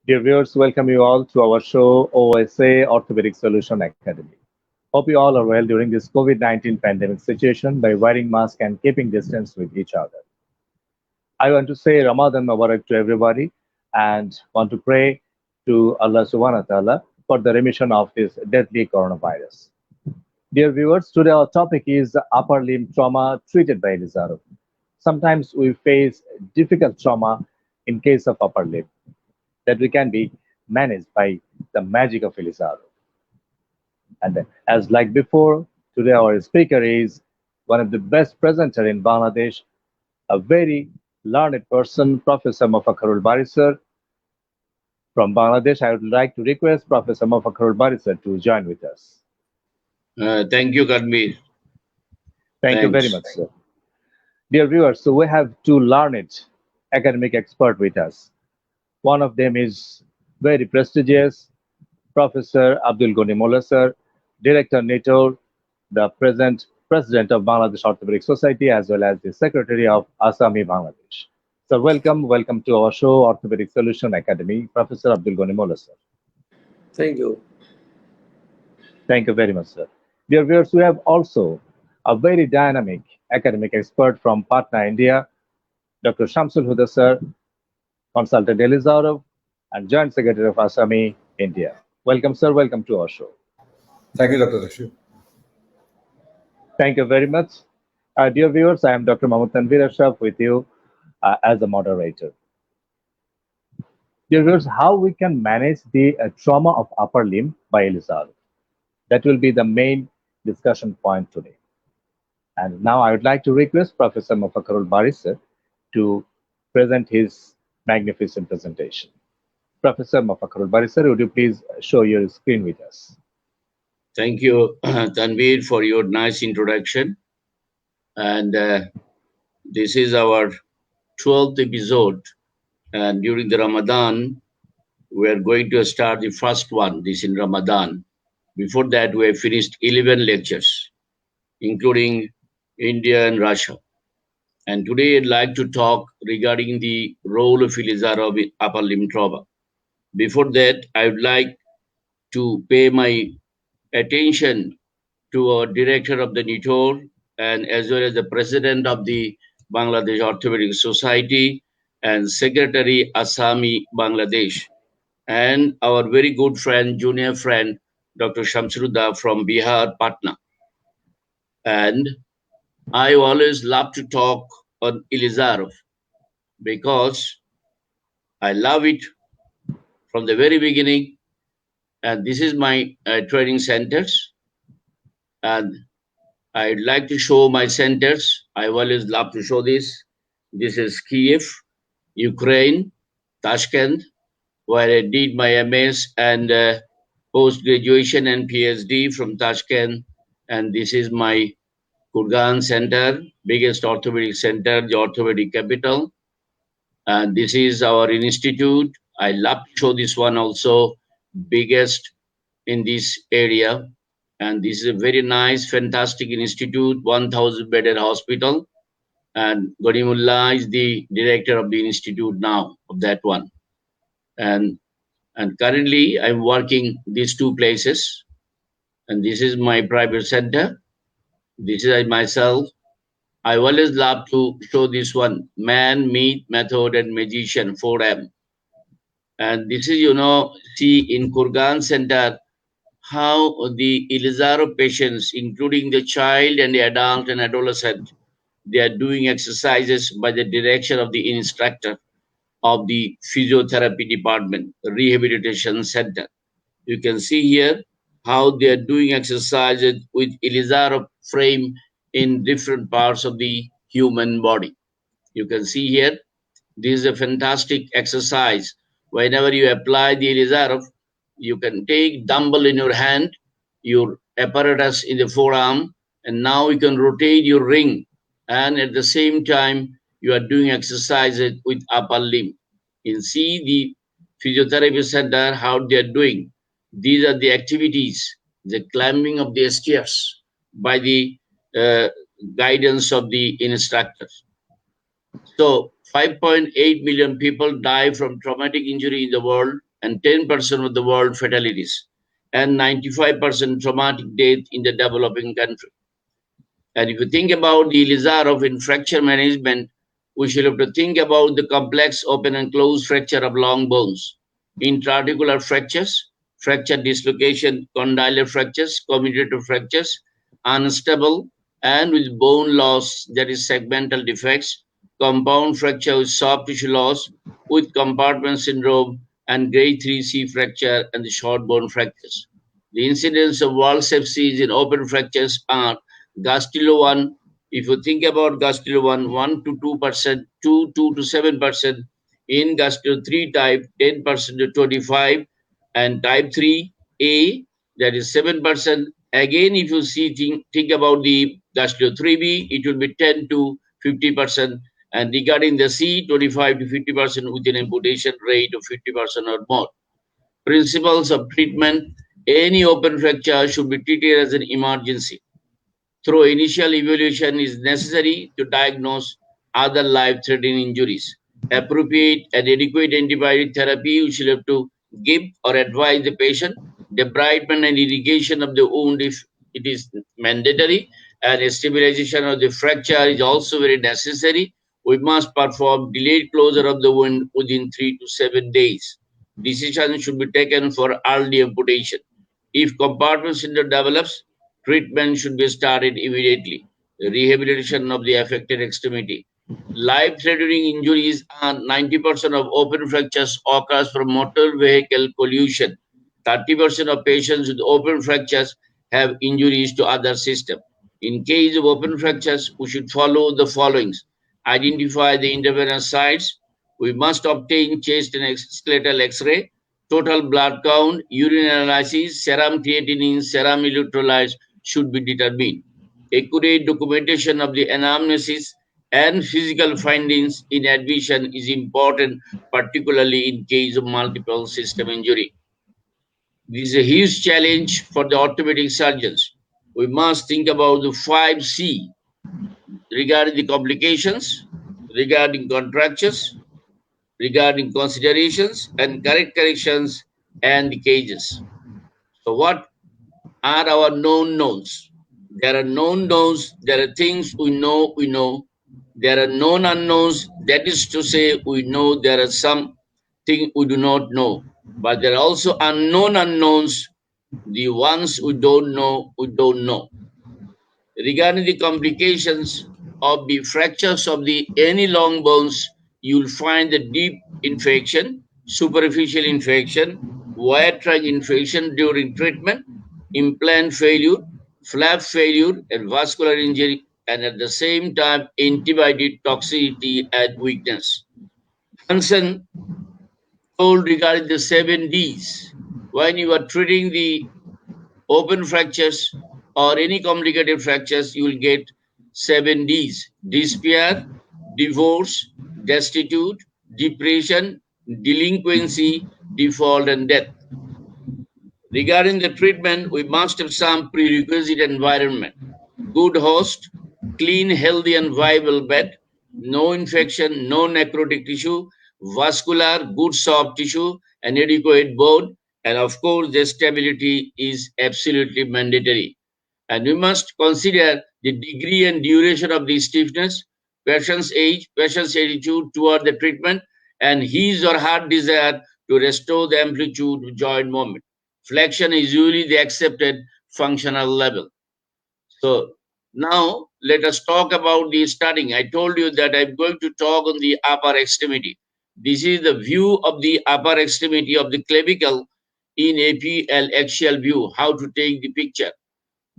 Dear viewers, welcome you all to our show OSA Orthopedic Solution Academy. Hope you all are well during this COVID-19 pandemic situation by wearing masks and keeping distance with each other. I want to say Ramadan Mubarak to everybody and want to pray to Allah subhanahu wa ta'ala for the remission of this deadly coronavirus. Dear viewers, today our topic is upper limb trauma treated by Elizarov. Sometimes we face difficult trauma in case of upper limb that we can be managed by the magic of Elizarov. And as like before, today our speaker is one of the best presenter in Bangladesh, a very learned person, Professor Mofakharul Barisar from Bangladesh. I would like to request Professor Mofakharul Barisar to join with us. Thank you, Kadmir. Thank you very much, sir. Dear viewers, so we have two learned academic experts with us. One of them is very prestigious, Professor Abdul Ghani Mullah sir, Director NITOR, the present President of Bangladesh Orthopedic Society, as well as the Secretary of Asami Bangladesh. So welcome to our show, Orthopedic Solution Academy, Professor Abdul Ghani Mullah sir. Thank you. Thank you very much, sir. Dear viewers, we have also a very dynamic academic expert from Patna, India, Dr. Shamsul Huda sir, Consultant Elizarov, and Joint Secretary of Asami, India. Welcome, sir. Welcome to our show. Thank you, Dr. Rashu. Thank you very much. Dear viewers, I am Dr. Mahmoud Tanvir Ashraf with you as a moderator. Dear viewers, how we can manage the trauma of upper limb by Elizarov? That will be the main discussion point today. And now I would like to request Professor Mofakharul Barisar to present his magnificent presentation. Professor Mofakharul Barisar, would you please show your screen with us? Thank you, Tanvir, for your nice introduction. And this is our 12th episode. And during the Ramadan, we are going to start the first one, this in Ramadan. Before that, we have finished 11 lectures, including India and Russia. And today I'd like to talk regarding the role of Elizarov in upper limb trauma. Before that, I would like to pay my attention to our director of the NITOR and as well as the president of the Bangladesh Orthopedic Society and Secretary Asami Bangladesh, and our very good friend, junior friend, Dr. Shamsuddha from Bihar, Patna. And I always love to talk on Elizarov because I love it from the very beginning. And this is my training centers. And I'd like to show my centers. I always love to show this. This is Kiev, Ukraine, Tashkent, where I did my MS and post-graduation and PhD from Tashkent. And this is my Kurgan Center, biggest orthopedic center, the orthopedic capital. And this is our institute. I love to show this one also, biggest in this area. And this is a very nice, fantastic institute, 1,000 bedded hospital. And Ghanimullah is the director of the institute now of that one. And currently I'm working these two places. And this is my private center. This is myself. I always love to show this one, man, myth, method, and magician, 4M. And this is, see in Kurgan Center, how the Elizarov patients, including the child and the adult and adolescent, they are doing exercises by the direction of the instructor of the physiotherapy department, rehabilitation center. You can see here how they are doing exercises with Elizarov frame in different parts of the human body. You can see here, this is a fantastic exercise. Whenever you apply the Elizarov, you can take dumbbell in your hand, your apparatus in the forearm, and now you can rotate your ring. And at the same time, you are doing exercises with upper limb. You can see the physiotherapy center, how they are doing. These are the activities, the climbing of the stairs by the guidance of the instructors. So 5.8 million people die from traumatic injury in the world, and 10% of the world fatalities, and 95% traumatic death in the developing country. And if you think about the Elizar of fracture management, we should have to think about the complex open and closed fracture of long bones, intra-articular fractures, fracture dislocation, condylar fractures, commutator fractures, unstable, and with bone loss, that is segmental defects, compound fracture with soft tissue loss, with compartment syndrome, and grade 3C fracture and the short bone fractures. The incidence of wall sepsis in open fractures are Gastilo 1, if you think about Gastilo 1 to 2%, 2 to 7%. In Gastilo 3 type, 10% to 25, and type 3A, that is 7%. Again, if you think about the Gastilo 3B, it will be 10 to 50%. And regarding the C, 25 to 50% with an amputation rate of 50% or more. Principles of treatment: any open fracture should be treated as an emergency. Through initial evaluation is necessary to diagnose other life-threatening injuries. Appropriate and adequate antibiotic therapy we should have to give or advise the patient. Debridement and irrigation of the wound if it is mandatory, and stabilization of the fracture is also very necessary. We must perform delayed closure of the wound within 3 to 7 days. Decision should be taken for early amputation. If compartment syndrome develops, treatment should be started immediately. The rehabilitation of the affected extremity. Life-threatening injuries are 90% of open fractures occurs from motor vehicle collision. 30% of patients with open fractures have injuries to other systems. In case of open fractures, we should follow the followings. Identify the intravenous sites. We must obtain chest and skeletal X-ray, total blood count, urine analysis, serum creatinine, serum electrolytes should be determined. Accurate documentation of the anamnesis and physical findings in admission is important, particularly in case of multiple system injury. This is a huge challenge for the orthopedic surgeons. We must think about the 5C regarding the complications, regarding contractures, regarding considerations and correct corrections and the cages. So what are our known knowns? There are known knowns, there are things we know. There are known unknowns, that is to say we know there are some things we do not know. But there are also unknown unknowns, the ones we don't know, Regarding the complications of the fractures of the any long bones, you'll find the deep infection, superficial infection, wire trunk infection during treatment, implant failure, flap failure, and vascular injury, and at the same time, antibiotic toxicity and weakness. Hansen told regarding the 7Ds, when you are treating the open fractures or any complicated fractures, you will get 7Ds: despair, divorce, destitute, depression, delinquency, default, and death. Regarding the treatment, we must have some prerequisite environment: good host, clean, healthy, and viable bed, no infection, no necrotic tissue, vascular, good soft tissue, and adequate bone, and of course, the stability is absolutely mandatory. And we must consider the degree and duration of the stiffness, patient's age, patient's attitude toward the treatment, and his or her desire to restore the amplitude of joint movement. Flexion is usually the accepted functional level. So now let us talk about the starting. I told you that I'm going to talk on the upper extremity. This is the view of the upper extremity of the clavicle in APL axial view, how to take the picture.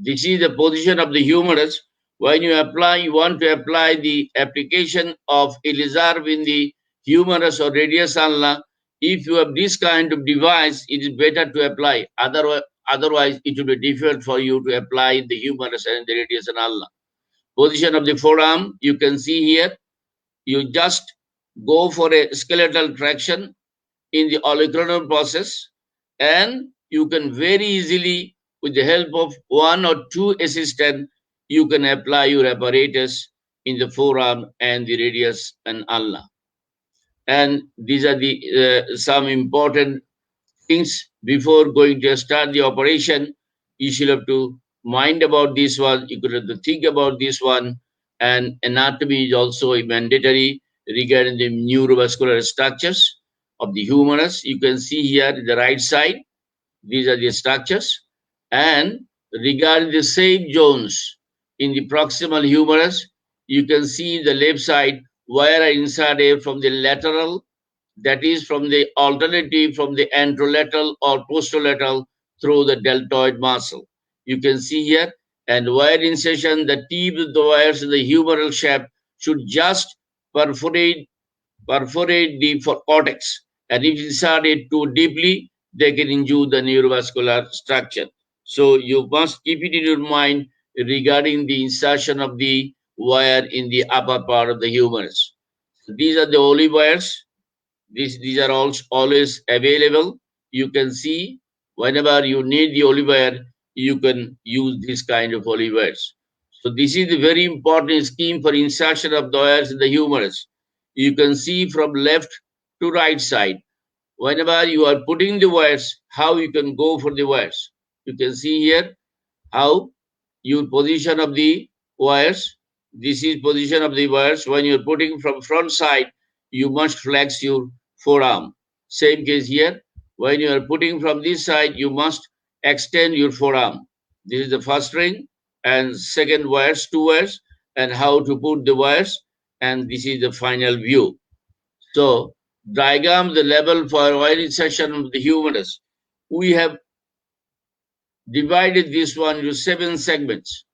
This is the position of the humerus. When you want to apply the application of Elizar in the humerus or radius ulna. If you have this kind of device, it is better to apply. Otherwise, it will be difficult for you to apply the humerus and the radius ulna. Position of the forearm, you can see here. You just go for a skeletal traction in the olecranon process, and you can very easily, with the help of one or two assistants, you can apply your apparatus in the forearm and the radius and ulna. And these are the some important things before going to start the operation. You should have to mind about this one. You could have to think about this one. And anatomy is also mandatory regarding the neurovascular structures of the humerus. You can see here in the right side, these are the structures. And regarding the same zones in the proximal humerus, you can see the left side wire are inserted from the lateral, that is from the alternative from the anterolateral or posterolateral through the deltoid muscle. You can see here, and wire insertion, the tip of the wires in the humeral shaft should just perforate the cortex, and if inserted too deeply, they can injure the neurovascular structure. So you must keep it in your mind regarding the insertion of the wire in the upper part of the humerus. So these are the olive wires. These are also always available. You can see whenever you need the olive wire, you can use this kind of olive wires. So this is the very important scheme for insertion of the wires in the humerus. You can see from left to right side. Whenever you are putting the wires, how you can go for the wires. You can see here how your position of the wires. This is position of the wires. When you're putting from front side, you must flex your forearm. Same case here. When you are putting from this side, you must extend your forearm. This is the first ring and second wires, two wires, and how to put the wires. And this is the final view. So diagram the level for wire insertion of the humerus. We have divided this one into 7 segments.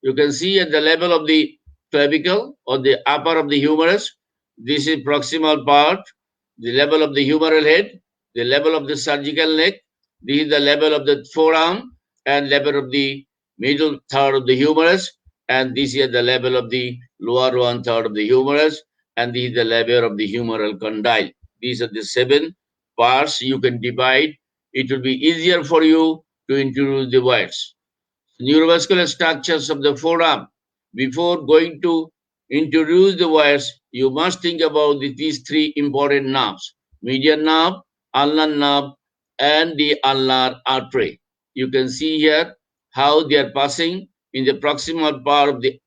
You can see at the level of the clavicle or the upper of the humerus, this is proximal part, the level of the humeral head, the level of the surgical neck, this is the level of the forearm, and level of the middle third of the humerus, and this is the level of the lower one third of the humerus, and this is the level of the humeral condyle. These are the 7 parts you can divide. It will be easier for you to introduce the words. Neurovascular structures of the forearm. Before going to introduce the wires, you must think about these 3 important nerves: median nerve, ulnar nerve, and the ulnar artery. You can see here how they are passing in the proximal part of the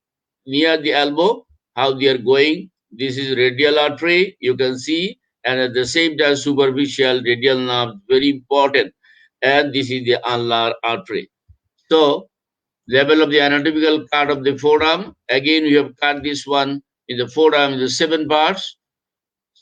near the elbow, how they are going. This is radial artery, you can see, and at the same time superficial radial nerve, very important. And this is the ulnar artery. So level of the anatomical part of the forearm. Again, we have cut this one in the forearm into 7 parts.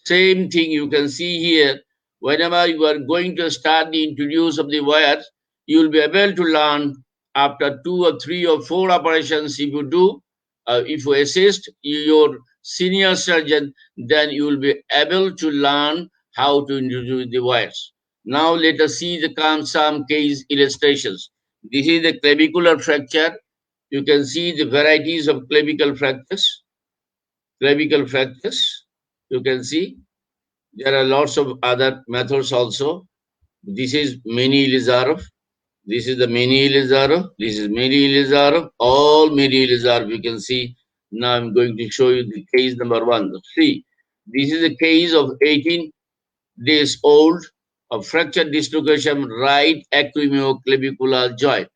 Same thing you can see here. Whenever you are going to start the introduce of the wires, you will be able to learn after 2 or 3 or 4 operations. If you do, if you assist your senior surgeon, then you will be able to learn how to introduce the wires. Now let us see some case illustrations. This is the clavicular fracture. You can see the varieties of clavicle fractures. Clavicle fractures, you can see. There are lots of other methods also. This is mini Elizarov. This is the mini Elizarov. This is mini Elizarov. All mini Elizarov you can see. Now I'm going to show you the case number 1. See, this is a case of 18 days old of fractured dislocation right acromioclavicular joint.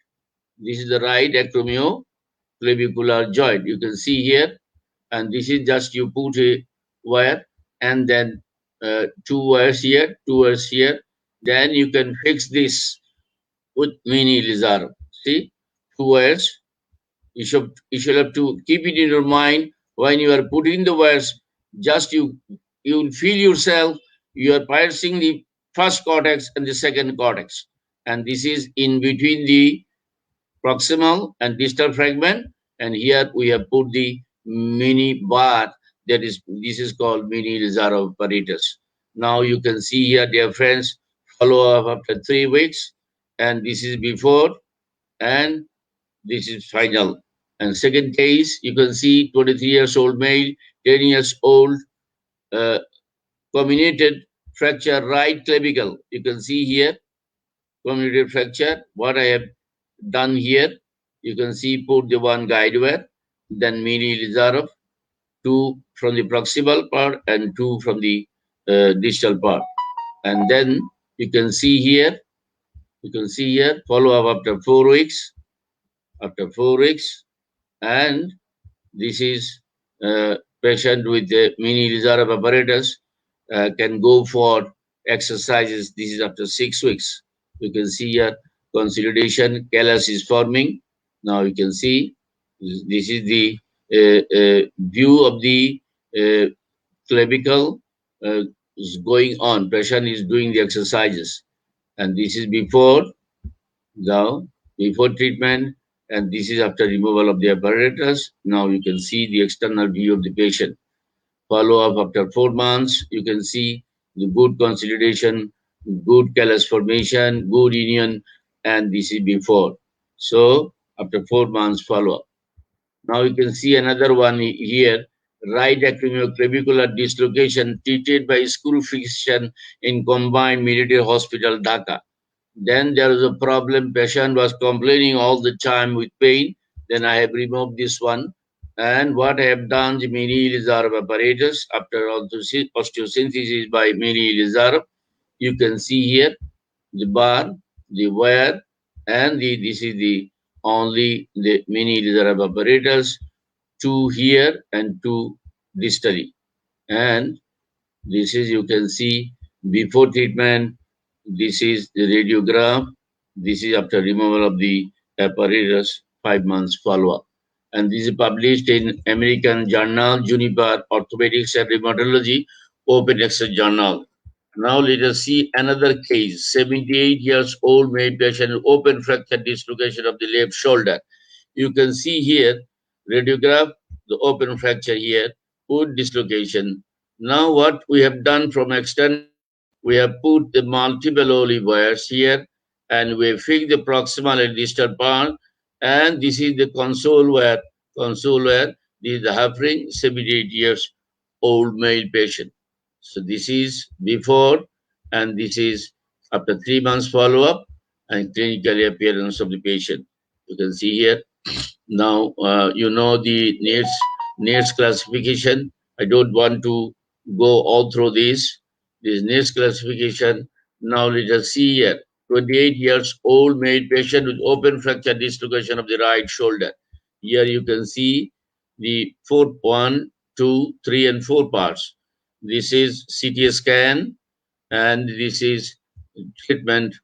This is the right acromioclavicular joint. You can see here, and this is just you put a wire and then 2 wires here, 2 wires here. Then you can fix this with mini Elizarov. See, 2 wires. You should have to keep it in your mind when you are putting the wires. Just you will feel yourself. You are piercing the first cortex and the second cortex, and this is in between the proximal and distal fragment. And here we have put the mini bar. This is called mini Elizarov apparatus. Now you can see here, dear friends, follow up after 3 weeks, and this is before, and this is final. And second case, you can see 23 years old male, 10 years old, comminuted fracture right clavicle. You can see here, comminuted fracture. What I have done here, you can see put the 1 guide wire, then mini Elizarov, 2 from the proximal part and 2 from the distal part. And then You can see here, follow-up after 4 weeks, and this is patient with the mini Lizarov apparatus can go for exercises. This is after 6 weeks. You can see here consolidation, callus is forming. Now you can see this is the view of the clavicle is going on. Patient is doing the exercises, and this is before treatment, and this is after removal of the apparatus. Now you can see the external view of the patient. Follow-up after 4 months, you can see the good consolidation, good callus formation, good union, and this is before. So after 4 months follow-up. Now you can see another one here, right acromioclavicular dislocation treated by screw fixation in combined military hospital, Dhaka. Then there was a problem. Patient was complaining all the time with pain. Then I have removed this one. And what I have done, the mini Lizarov apparatus after osteosynthesis by mini Lizarov. You can see here the bar, the wire, and this is the only the mini Lizarov apparatus, 2 here and 2 distally. And this is, you can see before treatment. This is the radiograph. This is after removal of the apparatus, 5 months follow-up. And this is published in American Journal, Juniper Orthopedics and Rheumatology, Open Access Journal. Now let us see another case. 78 years old male patient with open fracture dislocation of the left shoulder. You can see here, radiograph, the open fracture here, good dislocation. Now what we have done from external, we have put the multiple olive wires here, and we fix the proximal and distal part, and this is the console wire. This is the Huffring, 78 years old male patient. So this is before, and this is after 3 months follow-up and clinical appearance of the patient. You can see here. Now, you know the NAIDS classification. I don't want to go all through this NAIDS classification. Now let us see here. 28 years old male patient with open fracture dislocation of the right shoulder. Here you can see the 1, 2, 3, and 4 parts. This is CT scan, and this is treatment.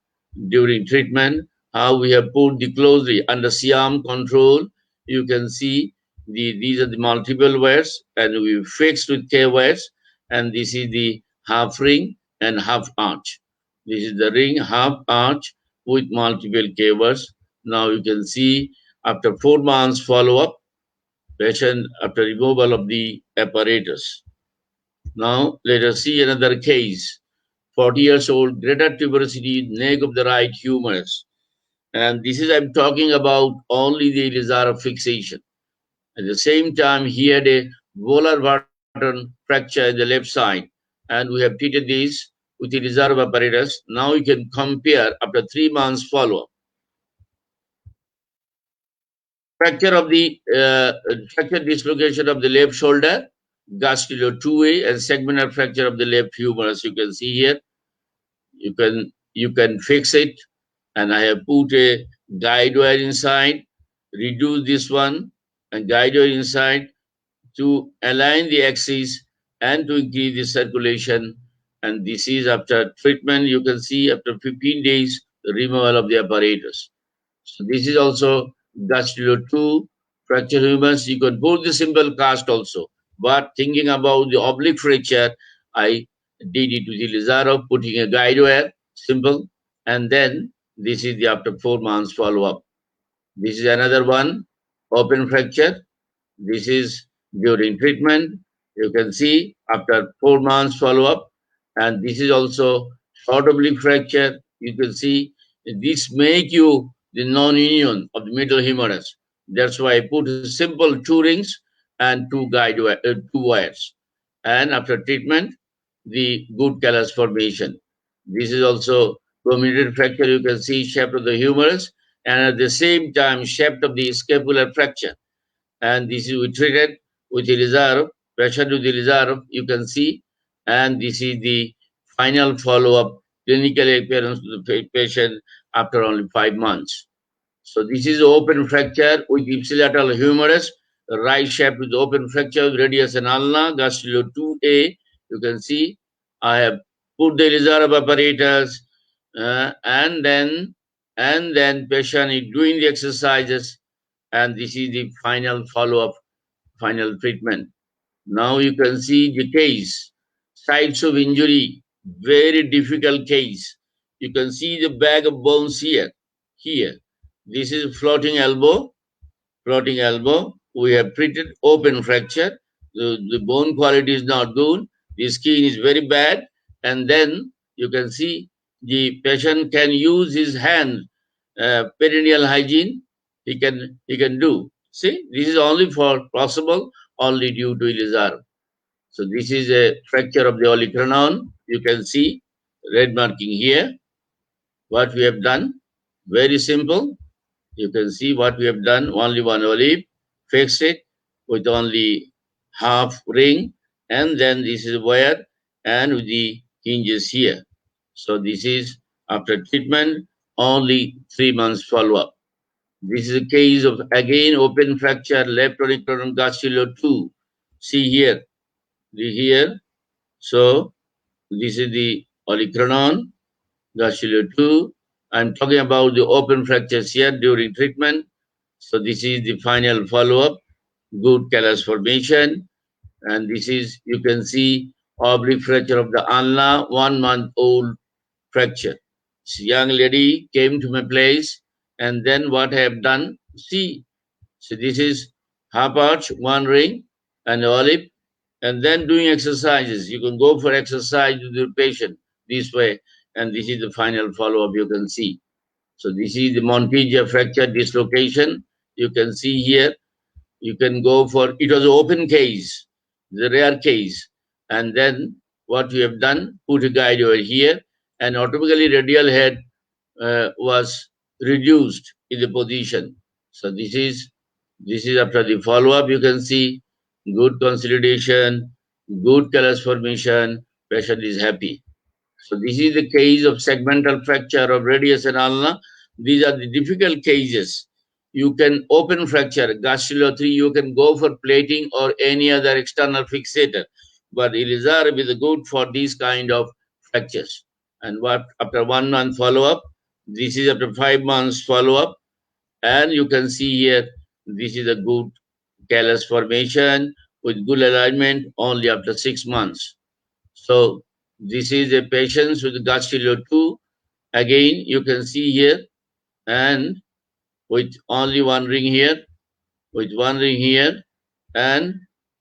During treatment, how we have put the closely under SIAM control. You can see these are the multiple wires, and we fixed with K wires, and this is the half ring and half arch. This is the ring half arch with multiple K wires. Now you can see after 4 months follow-up, patient after removal of the apparatus. Now let us see another case. 40 years old, greater tuberosity, neck of the right humerus. And this is, I'm talking about only the Lizarov fixation. At the same time, he had a volar Barton fracture in the left side. And we have treated this with the Lizarov apparatus. Now you can compare after 3 months follow-up. Fracture of the fracture dislocation of the left shoulder, gastrilo 2A, and segmental fracture of the left humerus. You can see here. You can fix it, and I have put a guide wire inside, reduce this one, and guide wire inside to align the axis and to increase the circulation. And this is after treatment. You can see after 15 days, the removal of the apparatus. So this is also gastrilo 2 fracture humerus. You can put the simple cast also, but thinking about the oblique fracture, I did it with the Lizarov, putting a guide wire, simple, and then this is the after 4 months follow-up. This is another one, open fracture. This is during treatment. You can see after 4 months follow-up, and this is also short oblique fracture. You can see this make you the non-union of the middle humerus. That's why I put simple 2 rings and 2 wires. And after treatment, the good callus formation. This is also comminuted fracture. You can see shape of the humerus, and at the same time shape of the scapular fracture. And this is we treated with the Lizarov, pressure to the Lizarov, you can see, and this is the final follow-up clinical appearance to the patient after only 5 months. So this is open fracture with ipsilateral humerus, right shaft with open fracture with radius and ulna, Gastilo 2A. You can see I have put the Elizarov apparatus and then patient is doing the exercises, and this is the final follow-up, final treatment. Now you can see the case, sites of injury, very difficult case. You can see the bag of bones here. This is floating elbow. We have treated open fracture. The bone quality is not good. The skin is very bad. And then you can see the patient can use his hand, perineal hygiene. He can do. See, this is only for possible only due to Elizarov. So this is a fracture of the olecranon. You can see red marking here. What we have done, very simple. You can see what we have done, only one olive, fix it with only half ring, and then this is wire and with the hinges here. So this is after treatment, only 3 months follow-up. This is a case of, again, open fracture, left olecranon Gastilo 2. See here, So this is the olecranon Gastilo 2. I'm talking about the open fractures here during treatment. So this is the final follow-up, good callus formation. And this is, you can see, oblique fracture of the ulna, 1-month-old fracture. This young lady came to my place, and then what I have done, see, so this is half arch, one ring, and olive, and then doing exercises. You can go for exercise with the patient this way, and this is the final follow-up you can see. So this is the Montegia fracture dislocation. You can see here, you can go for, it was an open case, the rare case. And then what we have done, put a guide over here, and automatically radial head was reduced in the position. So this is after the follow-up, you can see good consolidation, good callus formation, patient is happy. So this is the case of segmental fracture of radius and ulna. These are the difficult cases. You can open fracture, Gastilo 3, you can go for plating or any other external fixator. But Elizarov is good for these kind of fractures. And what after 1 month follow-up, this is after 5 months follow-up. And you can see here, this is a good callus formation with good alignment only after 6 months. So this is a patient with Gastilo 2. Again, you can see here, and with only one ring here, and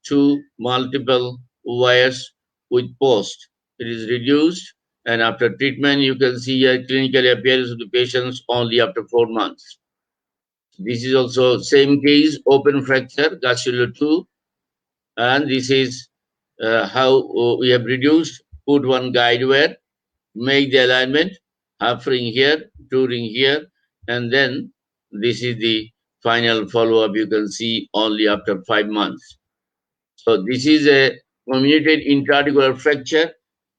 2 multiple wires with post. It is reduced, and after treatment, you can see a clinical appearance of the patients only after 4 months. This is also same case, open fracture, Gastilo 2, and this is how we have reduced, put one guide wire, make the alignment, half ring here, 2 ring here, and then this is the final follow-up you can see only after 5 months. So this is a comminuted intra-articular fracture.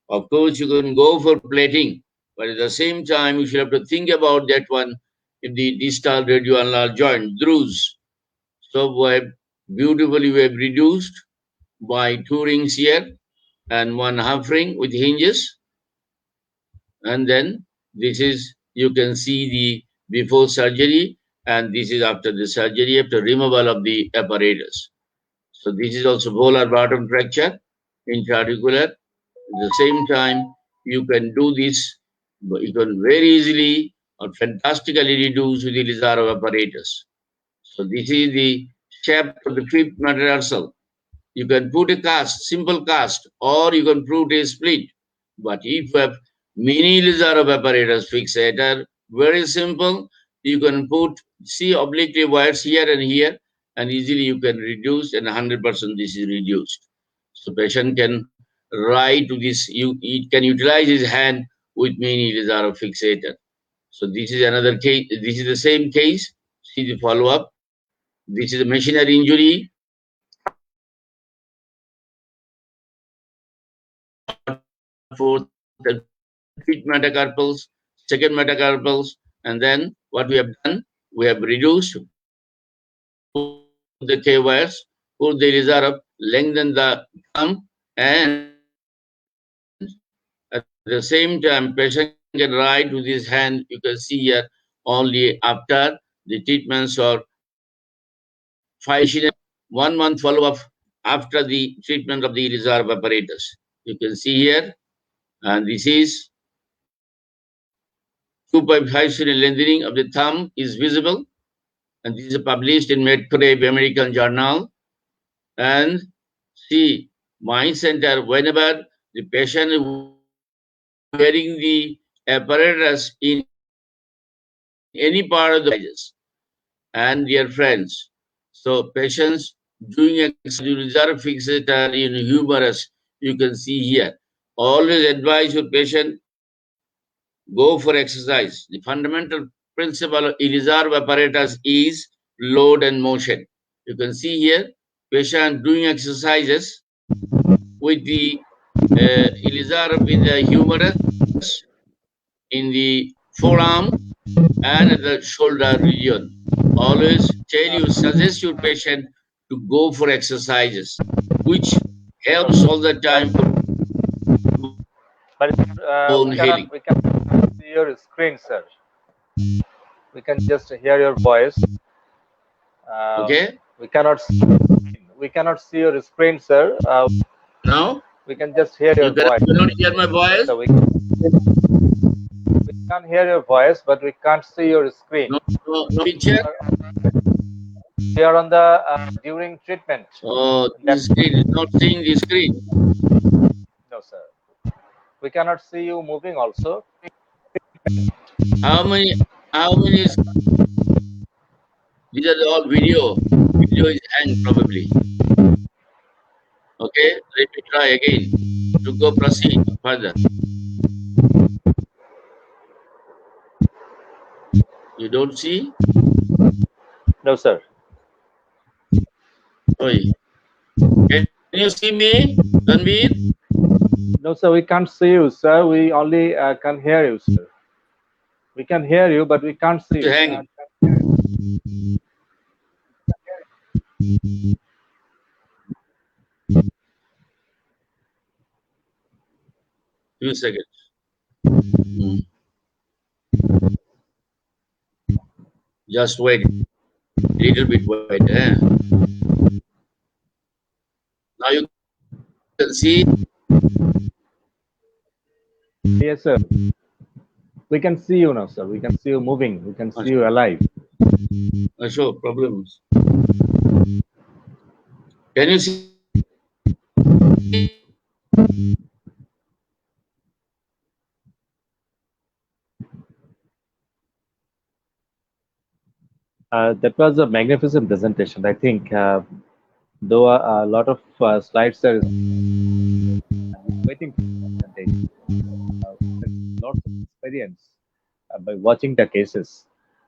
Of course, you can go for plating, but at the same time, you should have to think about that one in the distal radioulnar joint, grooves. So we have beautifully we have reduced by 2 rings here and 1 half ring with hinges. And then this is, you can see the before surgery, and this is after the surgery, after removal of the apparatus. So this is also volar bottom fracture, intra-articular. At the same time, you can do this, you can very easily or fantastically reduce with the Elizarov apparatus. So this is the shape of the fifth metatarsal. You can put a cast, simple cast, or you can put a split. But if you have mini Elizarov apparatus fixator, very simple, you can put oblique wires here and here, and easily you can reduce, and 100% this is reduced. So patient can write to this, he can utilize his hand with mini Elizarov fixator. So this is another case, this is the same case, see the follow-up. This is a machinery injury. Fourth and fifth metacarpals, second metacarpals, and then what we have done, we have reduced the K wires, put the reserve, lengthen the thumb, and at the same time, patient can write with his hand. You can see here only after the treatments or 1 month follow-up after the treatment of the reserve apparatus. You can see here, and this is 2.5 cm lengthening of the thumb is visible, and this is published in Medcrave American Journal. And see, my center, whenever the patient is wearing the apparatus in any part of the body, and dear friends, so patients doing a reserve fixator in humerus, you can see here. Always advise your patient, go for exercise. The fundamental principle of reserve apparatus is load and motion. You can see here, patient doing exercises with the reserve in the humerus, in the forearm, and at the shoulder region. Always suggest your patient to go for exercises, which helps all the time for But bone healing. we cannot see your screen, sir. We can just hear your voice. Okay? We cannot see your screen, sir. Now? We can just hear your voice. You cannot hear my voice? So we can hear your voice, but we can't see your screen. No picture? We are on the during treatment. Oh, this screen is not seeing the screen. No, sir. We cannot see you moving also. How many? These are all video. Video is hanged probably. Okay, let me try again to go proceed further. You don't see? No, sir. Oi. Can you see me, Tanveer? No, sir. We can't see you, sir. We only can hear you, sir. We can hear you, but we can't see you. Hang. 2 seconds. Just wait. Little bit wait. Now you can see. Yes, sir. We can see you now, sir. We can see you moving. We can see you alive. Sure, problems. Can you see? That was a magnificent presentation. I think, though a lot of slides are waiting for the presentation, lots of experience by watching the cases.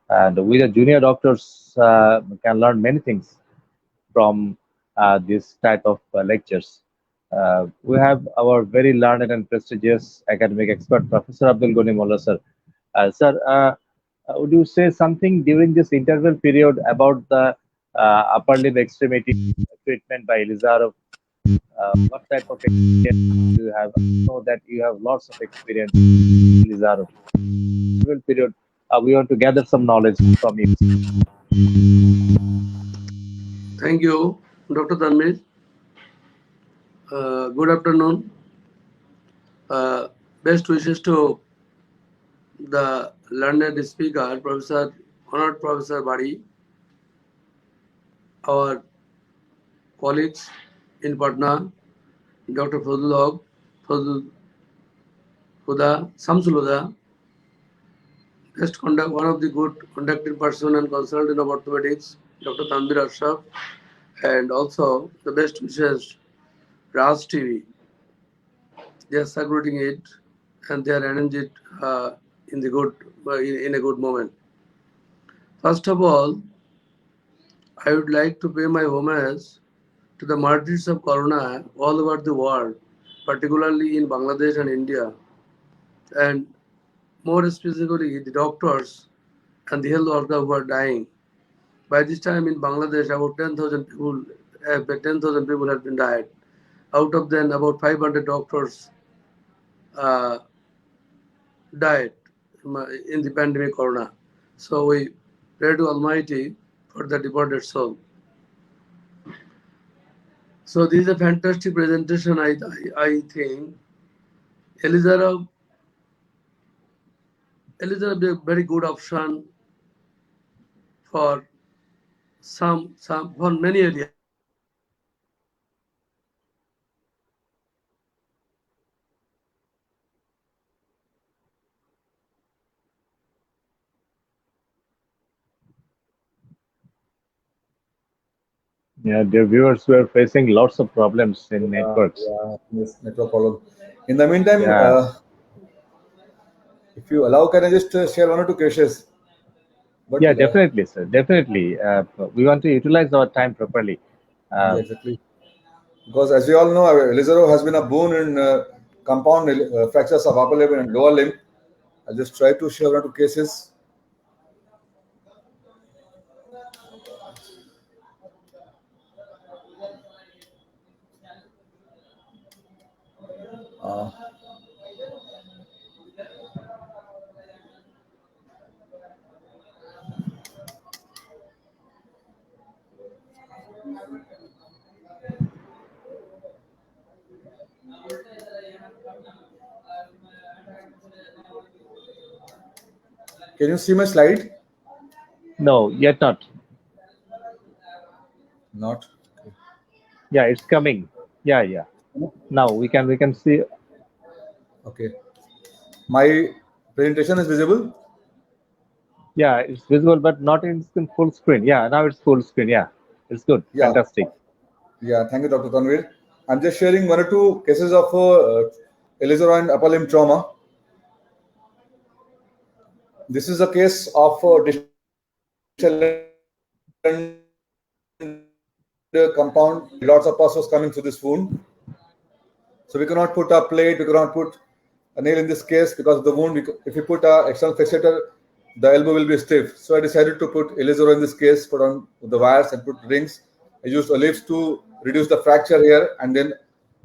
And we, the junior doctors, can learn many things from this type of lectures. We have our very learned and prestigious academic expert, Professor Abdul Ghani Molla, sir. Sir, would you say something during this interval period about the upper limb extremity treatment by Elizarov? What type of experience do you have? I know that you have lots of experience in Elizarov. Interval period, we want to gather some knowledge from you. Thank you, Dr. Tanveer. Good afternoon. Best wishes to the learned speaker, Honored Professor Bari, our colleagues in Patna, Dr. Fazlul Huda, Samsul Huda, one of the good conducting person and consultant of orthopedics, Dr. Tanveer Ashraf, and also the best wishes, Raj TV. They are circulating it and they are arranging it in a good moment. First of all, I would like to pay my homage to the martyrs of Corona all over the world, particularly in Bangladesh and India. and more specifically the doctors and the health workers who are dying. By this time in Bangladesh, about 10,000 people, 10,000 people have been died. Out of them, about 500 doctors uh, died in the pandemic corona. So we pray to Almighty for the departed soul. So this is a fantastic presentation. I think Elizabeth is a very good option for some for many areas. Yeah, dear viewers, we are facing lots of problems in networks. Yes, network problem. In the meantime, Yeah. if you allow, can I just share one or two cases? But Yeah, definitely, sir. Definitely. We want to utilize our time properly. yeah, exactly. Because as we all know, Elizaro has been a boon in compound fractures of upper limb and lower limb. I'll just try to share one or two cases. Uh, can you see my slide? No, yet not. Not. Yeah, it's coming. Yeah. Now we can see. Okay. My presentation is visible. Yeah, it's visible, but not in full screen. Yeah, now it's full screen. Yeah, it's good. Yeah. Fantastic. Yeah. Thank you, Dr. Tanvir. I'm just sharing one or two cases of Elizaro and upper limb trauma. This is a case of compound. Lots of pus was coming through this wound. So we cannot put a plate, we cannot put a nail in this case because of the wound. If you put an external fixator, the elbow will be stiff. So I decided to put Elizaro in this case, put on the wires and put rings. I used olives to reduce the fracture here, and then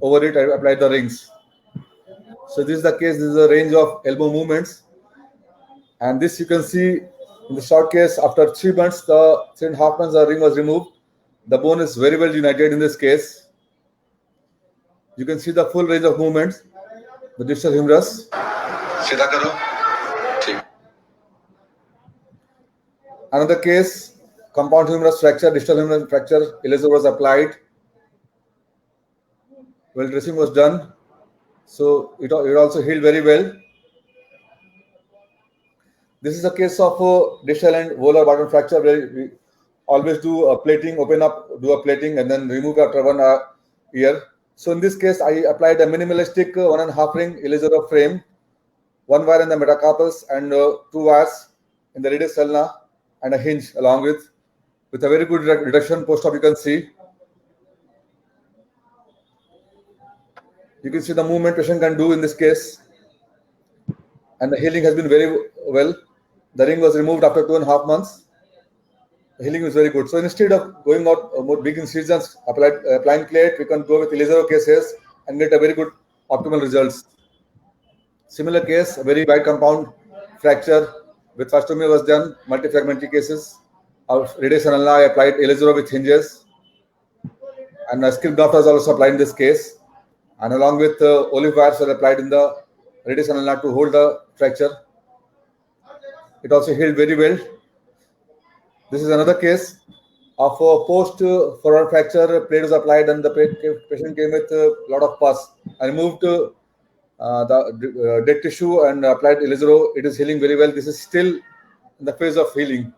over it I applied the rings. So this is the case. This is a range of elbow movements. And this you can see in the short case, after 3 months, the 3.5 months, the ring was removed. The bone is very well united in this case. You can see the full range of movements. The distal humerus. Another case, compound humerus fracture, distal humerus fracture. Elizaro was applied. Well, dressing was done. So it also healed very well. This is a case of distal and volar bottom fracture where we always do a plating, open up, do a plating, and then remove after 1 year. So in this case, I applied a minimalistic 1.5 ring Elizaro frame, 1 wire in the metacarpals and 2 wires in the radius ulna and a hinge along with a very good reduction post-op. You can see. You can see the movement patient can do in this case. And the healing has been very well. The ring was removed after 2.5 months. The healing is very good. So instead of going out more big incisions, applying plate, we can go with Elizaro cases and get a very good optimal results. Similar case, a very wide compound fracture with fastomia was done, multifragmentary cases. Of radius and ulna, I applied Elizaro with hinges. And a skin graft was also applied in this case. And along with olive wires were applied in the radius and ulna to hold the fracture. It also healed very well. This is another case of a post forearm fracture. Plate was applied and the patient came with a lot of pus. I removed the dead tissue and applied Elizaro. It is healing very well. This is still in the phase of healing.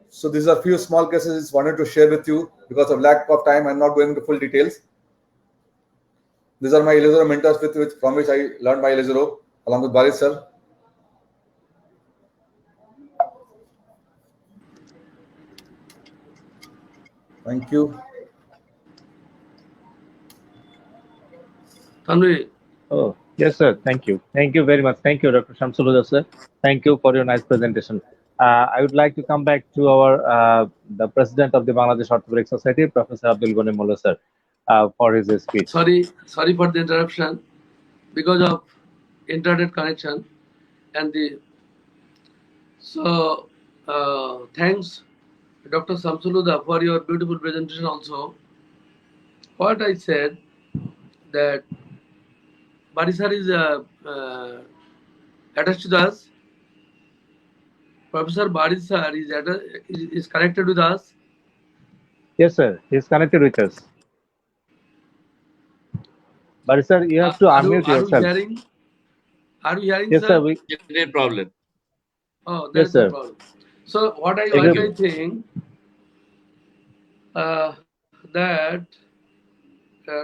So these are few small cases I wanted to share with you. Because of lack of time, I'm not going into full details. These are my Elizaro mentors from which I learned my Elizaro along with Baris sir. Thank you. Tanvi, Oh, Yes, sir. Thank you. Thank you very much. Thank you, Dr. Shamsuluddin, sir. Thank you for your nice presentation. I would like to come back to our the president of the Bangladesh Orthopedic Society, Professor Abdul Ghani Mullah, sir, for his speech. Sorry for the interruption because of internet connection and the so thanks Dr. Samsuluddin for your beautiful presentation also. What I said that Barisar is attached to us. Professor Barisar is connected with us. Yes, sir. He's connected with us. But sir, you have to unmute yourself. Are you hearing, Yes, sir? sir. No problem. Oh, Yes, that's the sir. problem. So what I think that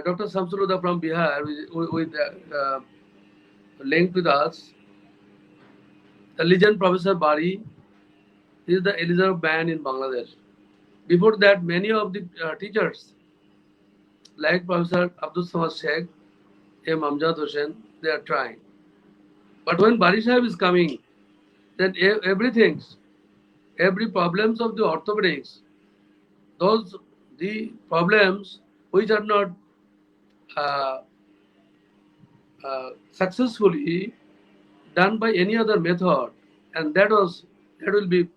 Dr. Samsuluddin from Bihar with linked with us, the legend Professor Bari is the Elizabeth ban in Bangladesh. Before that, many of the teachers like Professor Abdul Samad Sheikh, M. Amjad Hussain, they are trying. But when Bari Sahib is coming, then every problems of the orthopedics, the problems which are not successfully done by any other method, and that will be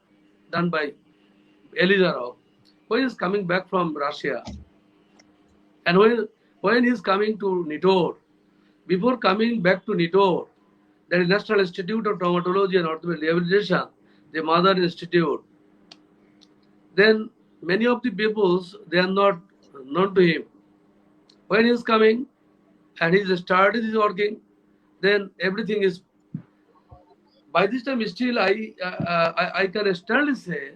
done by Elizarov, who is coming back from Russia. And when he is coming to Nitor, before coming back to Nitor, there is National Institute of Traumatology and Orthopedic Rehabilitation, the Mother Institute. Then many of the peoples, they are not known to him. When he is coming and he started his working, then everything is. By this time, still I can sternly say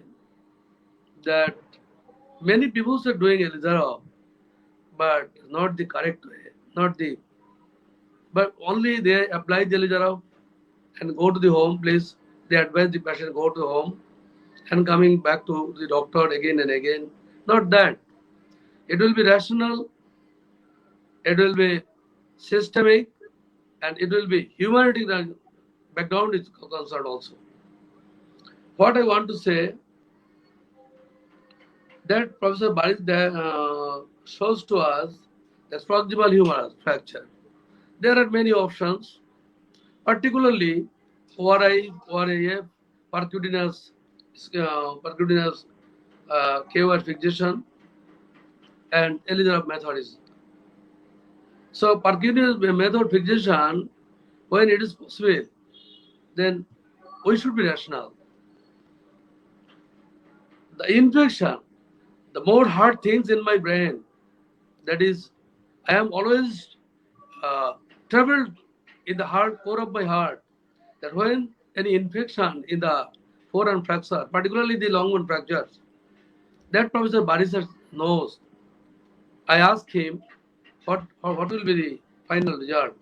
that many people are doing Elizarov, but not the correct way, but only they apply the Elizarov and go to the home place. They advise the patient go to the home and coming back to the doctor again and again. Not that. It will be rational, it will be systemic, and it will be humanity background is concerned also. What I want to say that Professor Baris shows to us that proximal humerus fracture. There are many options, particularly ORI, ORAF, percutaneous KOR fixation, and Elizarov method is. So percutaneous method fixation, when it is possible, then we should be rational. The infection, the more hard things in my brain, that is, I am always troubled in the core of my heart, that when any infection in the forearm fracture, particularly the long one fractures, that Professor Barisar knows. I asked him what will be the final result.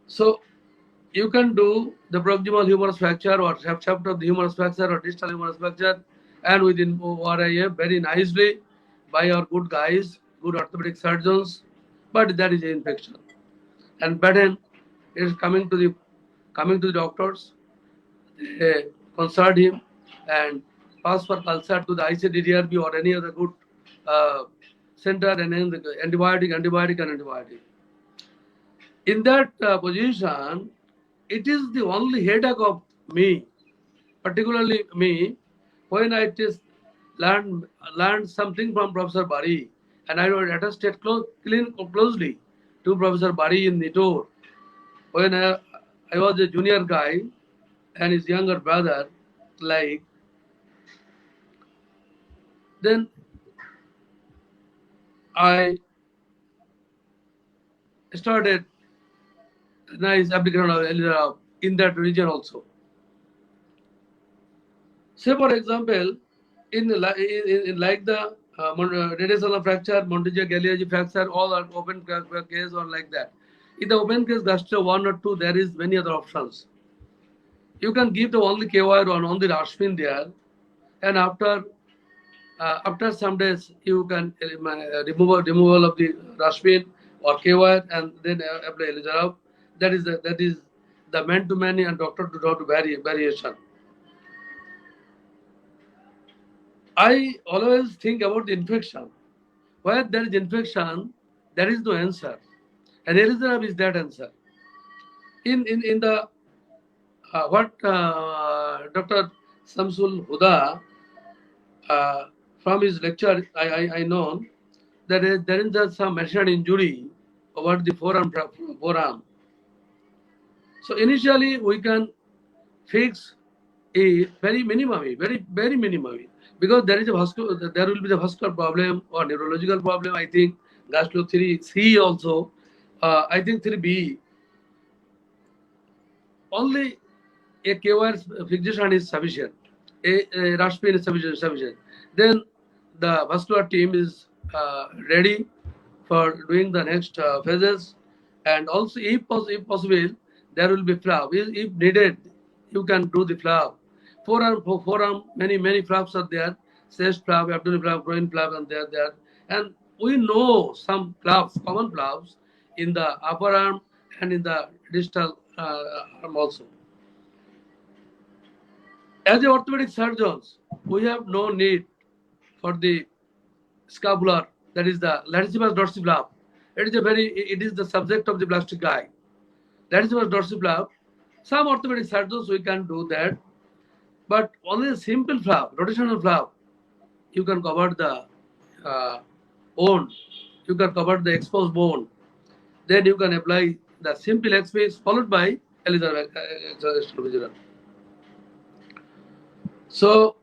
So you can do the proximal humerus fracture or shaft of the humerus fracture or distal humerus fracture, and within ORIF very nicely by our good guys, good orthopedic surgeons, but that is an infection. And pattern is coming to the doctors, they consult him and pass for consult to the ICDDRB or any other good center, and then the antibiotic. In that position, it is the only headache of me, particularly me, when I just learned something from Professor Bari, and I was attested closely to Professor Bari in Nitor. When I was a junior guy and his younger brother, then I started nice application of Elizarov in that region also. Say, for example, in like the radial fracture, Montegia-Galeazzi fracture, all are open case or like that. In the open case gastro 1 or 2, there is many other options. You can give the only KY on the Rashpin there, and after some days you can removal of the Rashpin or K-wire and then apply Elizarov. That is the man-to-man and doctor-to-doctor variation. I always think about the infection. Where there is infection, there is no answer. And Elizarov is that answer. In the what Dr. Samsul Huda from his lecture, I know that there is some machine injury over the forearm. So initially we can fix it very minimally, very minimally, because there is a there will be the vascular problem or neurological problem. I think gastro 3C also. I think 3B. Only a K-wire fixation is sufficient. A rush pin is sufficient. Then the vascular team is ready for doing the next phases. And also, if possible, there will be flap. If needed, you can do the flap. Forearm, many flaps are there. Chest flap, abdominal flap, groin flap, and they are there. And we know some flaps, common flaps, in the upper arm and in the distal arm also. As a orthopedic surgeons, we have no need for the scapular, that is the latissimus dorsi flap. It is the subject of the plastic eye. Latissimus dorsi flap. Some orthopedic surgeons we can do that, but only a simple flap, rotational flap, you can cover the bone, you can cover the exposed bone. Then you can apply the simple X-fix followed by Elizarov. So,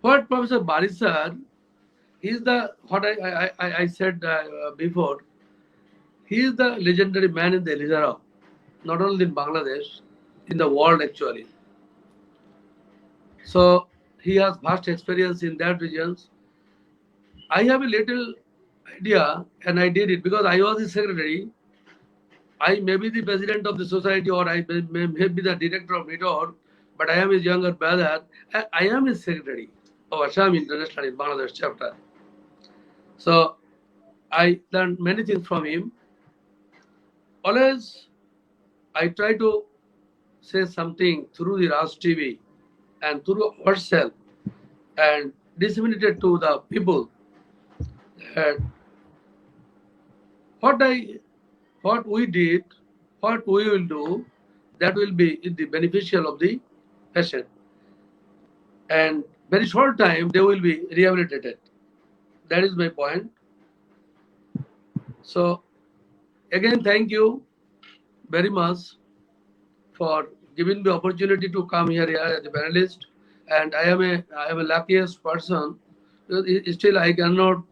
what Professor Bari said, he is the, what I said before, he is the legendary man in the Elizarov, not only in Bangladesh, in the world actually. So, he has vast experience in that regions. I have a little idea, and I did it because I was the secretary. I may be the president of the society, or I may be the director of it, but I am his younger brother. I am his secretary of Assam International in Bangladesh chapter. So I learned many things from him. Always I try to say something through the Raj TV and through ourselves and disseminate it to the people. What we did, what we will do, that will be the beneficial of the patient. And very short time, they will be rehabilitated. That is my point. So, again, thank you very much for giving the opportunity to come here as a panelist. And I am a luckiest person. Still, I cannot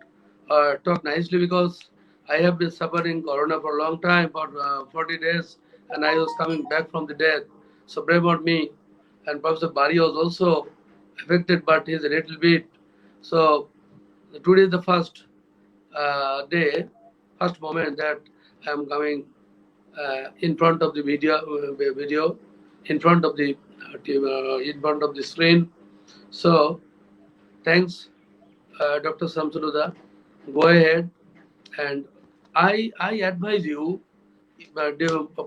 talk nicely because I have been suffering corona for a long time, for 40 days, and I was coming back from the death. So pray about me. And Professor Bari was also affected, but he's a little bit. So today is the first first moment that I am coming in front of the video, in front of the screen. So thanks, Dr. Samsul Huda. Go ahead, and I advise you,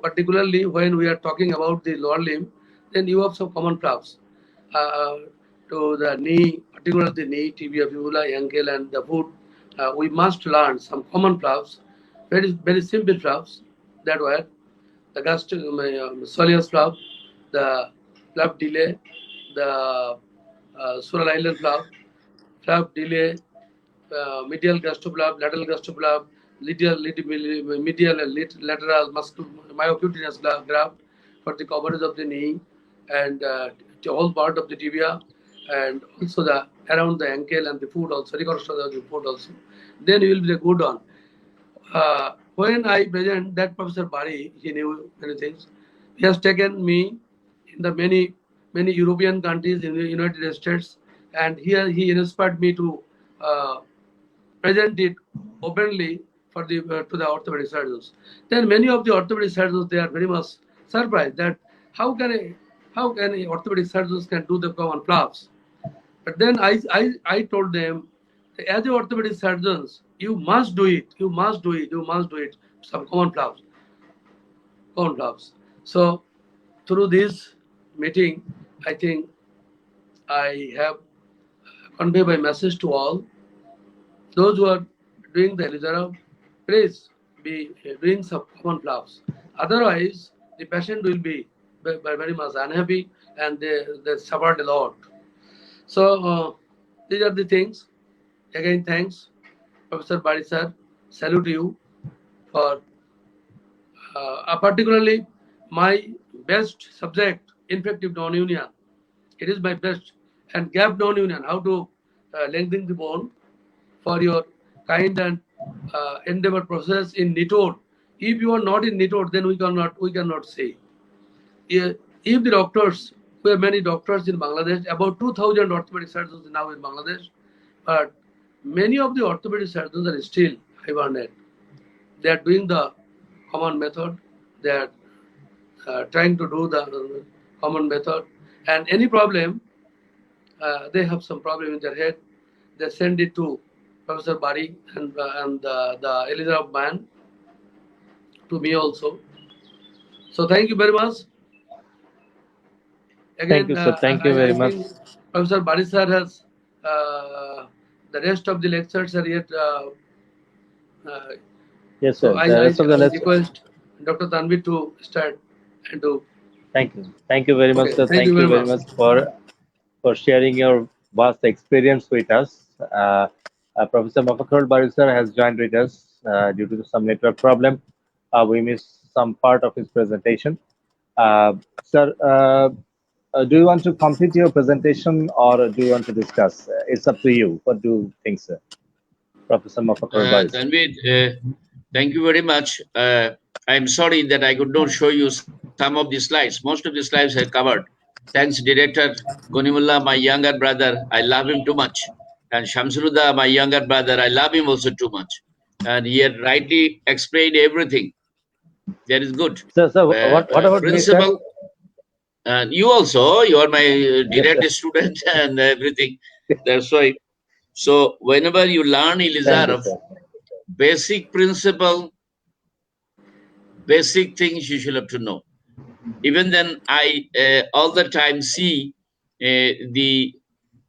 particularly when we are talking about the lower limb, then you have some common flaps to the knee, particularly the knee, tibia, fibula, ankle, and the foot. We must learn some common flaps, very simple flaps that were the soleus flap, the flap delay, the sural island flap delay, medial gastroflap, lateral gastroflap, medial and lateral myocutaneous graft for the coverage of the knee and the whole part of the tibia, and also the around the ankle and the foot also, reconstruction of the foot also. Then you will be a good one. When I present that Professor Bari, he knew many things. He has taken me in the many European countries, in the United States, and here he inspired me to present it openly for the to the orthopedic surgeons. Then many of the orthopedic surgeons, they are very much surprised that how can orthopedic surgeons can do the common flaps. But then I told them as the orthopedic surgeons, you must do it. You must do it. You must do it. Some common flaws. Common flaws. So through this meeting, I think I have conveyed my message to all. Those who are doing the Elizarov, please be doing some common flaws. Otherwise, the patient will be very much unhappy and they suffered a lot. So these are the things. Again, thanks, Professor Bari sir. Salute you for particularly my best subject, infective non-union. It is my best. And gap non-union, how to lengthen the bone for your kind and endeavor process in NITOD. If you are not in NITOD, then we cannot say. If the doctors, we have many doctors in Bangladesh, about 2,000 orthopedic surgeons now in Bangladesh, but many of the orthopedic surgeons are still hibernated. They are doing the common method. They are trying to do the common method. And any problem, they have some problem in their head, they send it to Professor Bari and the Elizarov man, to me also. So thank you very much. Again, Thank you, sir. Thank you very much. Professor Bari sir has the rest of the lectures are yet. Yes, So sir. I request Dr. Tanvir to start and do. Thank you. Thank you very much, Okay, sir. Thank you very much for sharing your vast experience with us. Professor Mafakhrul Bari sir has joined with us due to some network problem. We missed some part of his presentation. Sir, do you want to complete your presentation or do you want to discuss? It's up to you. What do you think, sir? Professor Mafakhrul Bari. Tanvir, thank you very much. I'm sorry that I could not show you some of the slides. Most of the slides are covered. Thanks, Director Gonimullah, my younger brother. I love him too much. And Shamsuddha, my younger brother, I love him also too much. And he had rightly explained everything. That is good. Sir, what about principal? me, sir? And you also, you are my direct Yes, student and everything. That's why. So whenever you learn Elizarov, basic principle, basic things you should have to know. Even then, I all the time see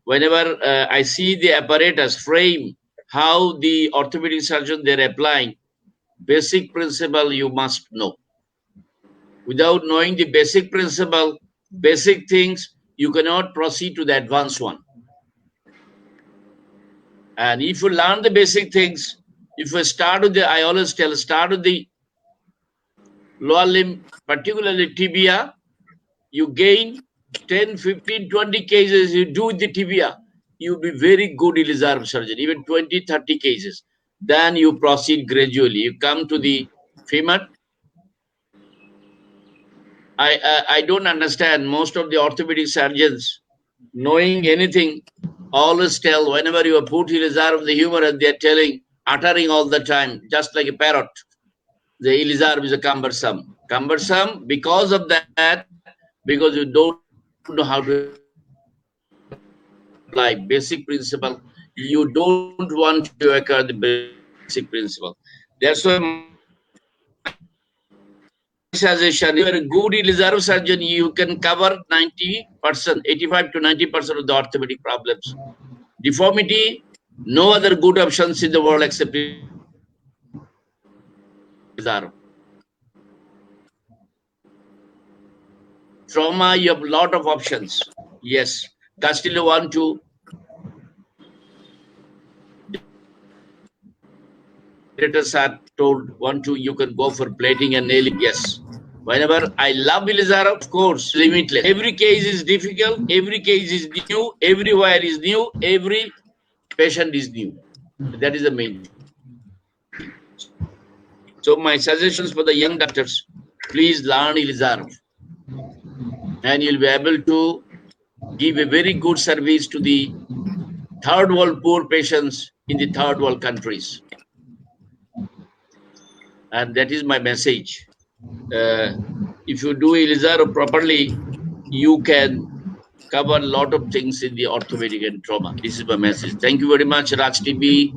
whenever I see the apparatus frame, how the orthopedic surgeon they're applying, basic principle you must know. Without knowing the basic principle, basic things, you cannot proceed to the advanced one. And if you learn the basic things, if you start with I always tell, start with the lower limb, particularly tibia, you gain 10, 15, 20 cases, you do the tibia, you'll be very good Elizarov surgeon, even 20, 30 cases. Then you proceed gradually. You come to the femur. I don't understand most of the orthopedic surgeons knowing anything, always tell whenever you put Elizarov the humerus, they're telling, uttering all the time, just like a parrot. The Elizarov is a cumbersome. Cumbersome because of that, because you don't know how to apply basic principle. You don't want to occur the basic principle. That's why my suggestion, if you're a good Elizarov surgeon, you can cover 90%, 85 to 90% of the orthopedic problems. Deformity, no other good options in the world except Elizarov. Trauma, you have a lot of options. Yes, Castillo 1, 2. Operators are told 1, 2, you can go for plating and nailing. Yes. Whenever I love Elizarov, of course, limitless. Every case is difficult. Every case is new. Everywhere is new. Every patient is new. That is the main thing. So my suggestions for the young doctors, please learn Elizarov. And you'll be able to give a very good service to the third world poor patients in the third world countries. And that is my message. If you do Elizarov properly, you can cover a lot of things in the orthopedic and trauma. This is my message. Thank you very much, Raj TV,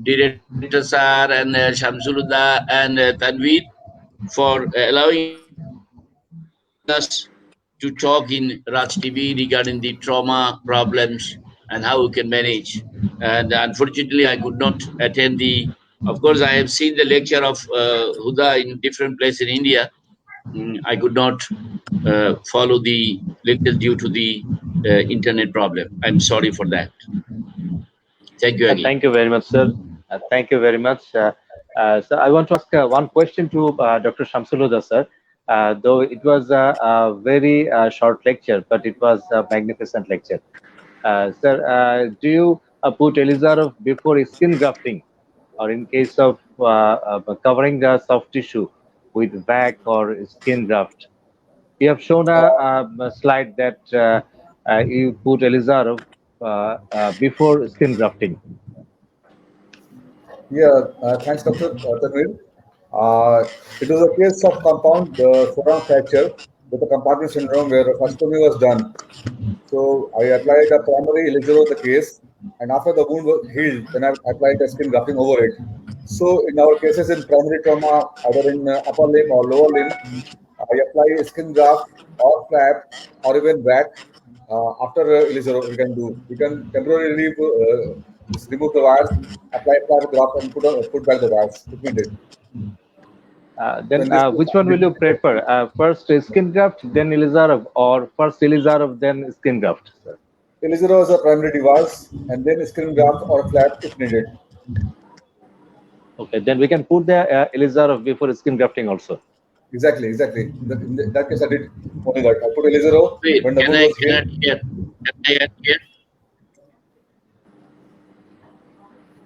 Director Sir, and Shamsuluddha and Tanveer for allowing us to talk in Raj TV regarding the trauma problems and how we can manage. And unfortunately, I could not attend the. Of course, I have seen the lecture of Huda in different places in India. I could not follow the lecture due to the internet problem. I'm sorry for that. Thank you again. Thank you very much, sir. Thank you very much. So I want to ask one question to Dr. Shamsuluddha, sir. Though it was a very short lecture, but it was a magnificent lecture. Sir, do you put Elizarov before skin grafting, or in case of covering the soft tissue with VAC or skin graft? You have shown a slide that you put Elizarov before skin grafting. Yeah, thanks, Dr. Tanvir. It was a case of compound forearm fracture with a compartment syndrome where vasectomy was done. So I applied a primary Elizero on the case, and after the wound was healed, then I applied a skin grafting over it. So in our cases in primary trauma, either in upper limb or lower limb, I apply skin graft or flap or even VAC. After Elizero, we can temporarily remove the wires, apply flap graft, and put back the wires if needed. Then which one will you prefer? First skin graft, then Elizarov, or first Elizarov, then skin graft, sir? Elizero is a primary device, and then skin graft or flap if needed. Okay, then we can put the Elizarov before skin grafting also. Exactly. In that case, I did only that. I put Elizero when the wound was healed. Can I hear?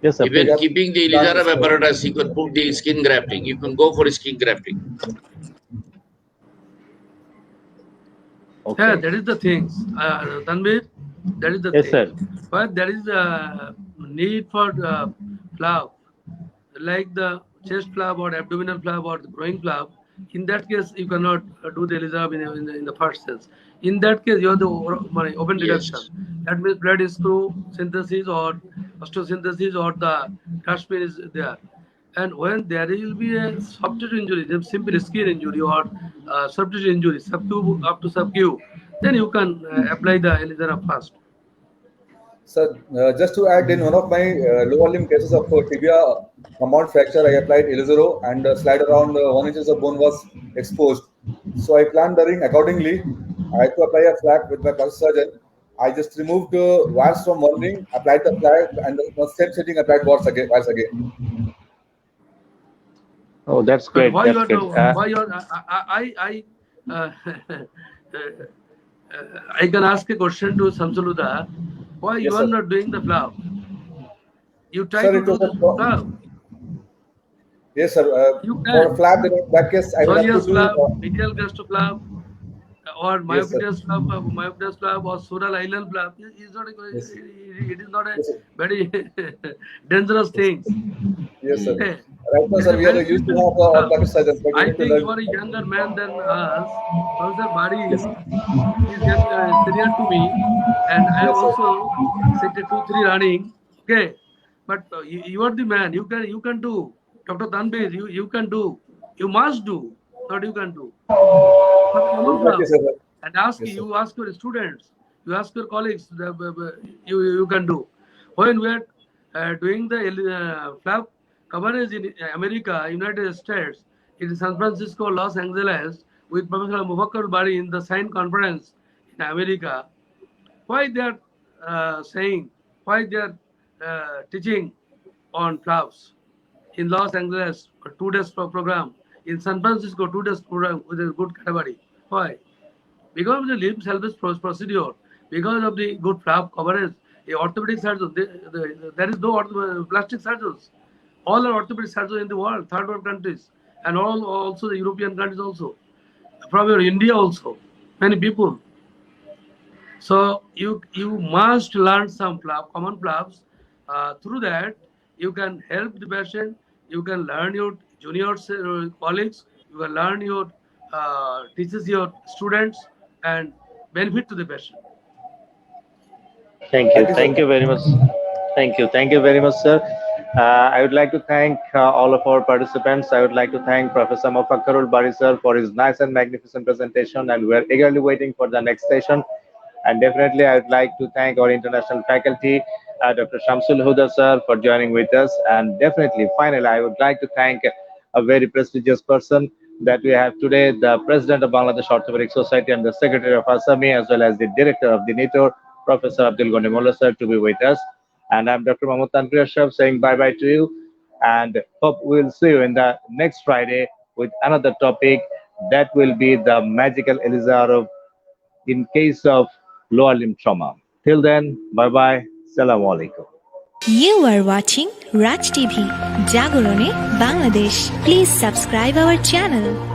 Yes, sir. Even Please. keeping the Elizarov apparatus, you can put the skin grafting. You can go for skin grafting. Okay. Yeah, that is the things. Tanvir, that is the Yes, thing. sir. But there is a need for flap, like the chest flap or abdominal flap or the groin flap. In that case, you cannot do the Elizarov in the first sense. In that case, you have the open reduction. Yes. That means blood screw synthesis or osteosynthesis or the Kashmir is there. And when there will be a soft tissue injury, just simple skin injury or soft tissue injury, subcu up to subcu, then you can apply the Elizarov first. So, just to add, in one of my lower limb cases of tibia compound fracture, I applied Elizero, and slide around 1 inch of bone was exposed. So I planned the ring accordingly. I had to apply a flap with my plastic surgeon. I just removed wires from one ring, applied the flap, and the same setting applied wires again. Oh, that's But great. why That's you great. are why you are I can ask a question to Samsuluddha. Why Yes, you are sir. not doing the flap? You try Sir, to it do was this a flap. yes, sir. You For can. flap, in that case, I will have to Soleus do. flap, medial gastroflap, flap, or Yes, sir. myopidus flap, or sural island flap. It is not Yes. it is not a Yes, sir. very dangerous thing. Yes, sir. Okay. Right now, It's sir, a we are very used to simple have flap. plastic surgeons, but we I need to think you learn. are a younger man than us. Professor Bari Yes, is senior to me, and I am yes, sir. also sector 2-3 running. Okay, but you are the man. You can do. Dr. Tanbir, you can do. You must do. What you can do. But common Okay, flap. sir. And ask Yes, sir. you ask your students, you ask your colleagues. You can do. When we are doing the flap coverage in America, United States, in San Francisco, Los Angeles, with Professor Mufakkar Bari in the SIGN conference in America, why they are saying, why they are teaching on flaps in Los Angeles, a 2 days program, in San Francisco, 2 days program with a good category. Why? Because of the limb salvage procedure, because of the good flap coverage, the orthopedic surgeons, there is no plastic surgeons. All are orthopedic surgeons in the world, third world countries, and all also the European countries also, from your India also, many people. So you must learn some common flaps. Through that, you can help the patient. You can learn your junior colleagues. You can learn your teaches your students and benefit to the patient. Thank you. Thank you so Thank you much. very much. Thank you. Thank you very much, sir. I would like to thank all of our participants. I would like to thank Professor Mofakkarul Bari sir for his nice and magnificent presentation, and we're eagerly waiting for the next session. And definitely, I would like to thank our international faculty, Dr. Shamsul Huda sir, for joining with us. And definitely, finally, I would like to thank a very prestigious person that we have today, the President of Bangladesh Orthopedic Society and the Secretary of ASAMI, as well as the Director of the NITOR, Professor Abdul Ghani Mullah sir, to be with us. And I'm Dr. Mahmoud Tanvir Ashraf saying bye-bye to you, and hope we'll see you in the next Friday with another topic that will be the magical Elizarov in case of lower limb trauma. Till then, bye bye. Salam alaikum. You are watching Raj TV, Jagorone, Bangladesh. Please subscribe our channel.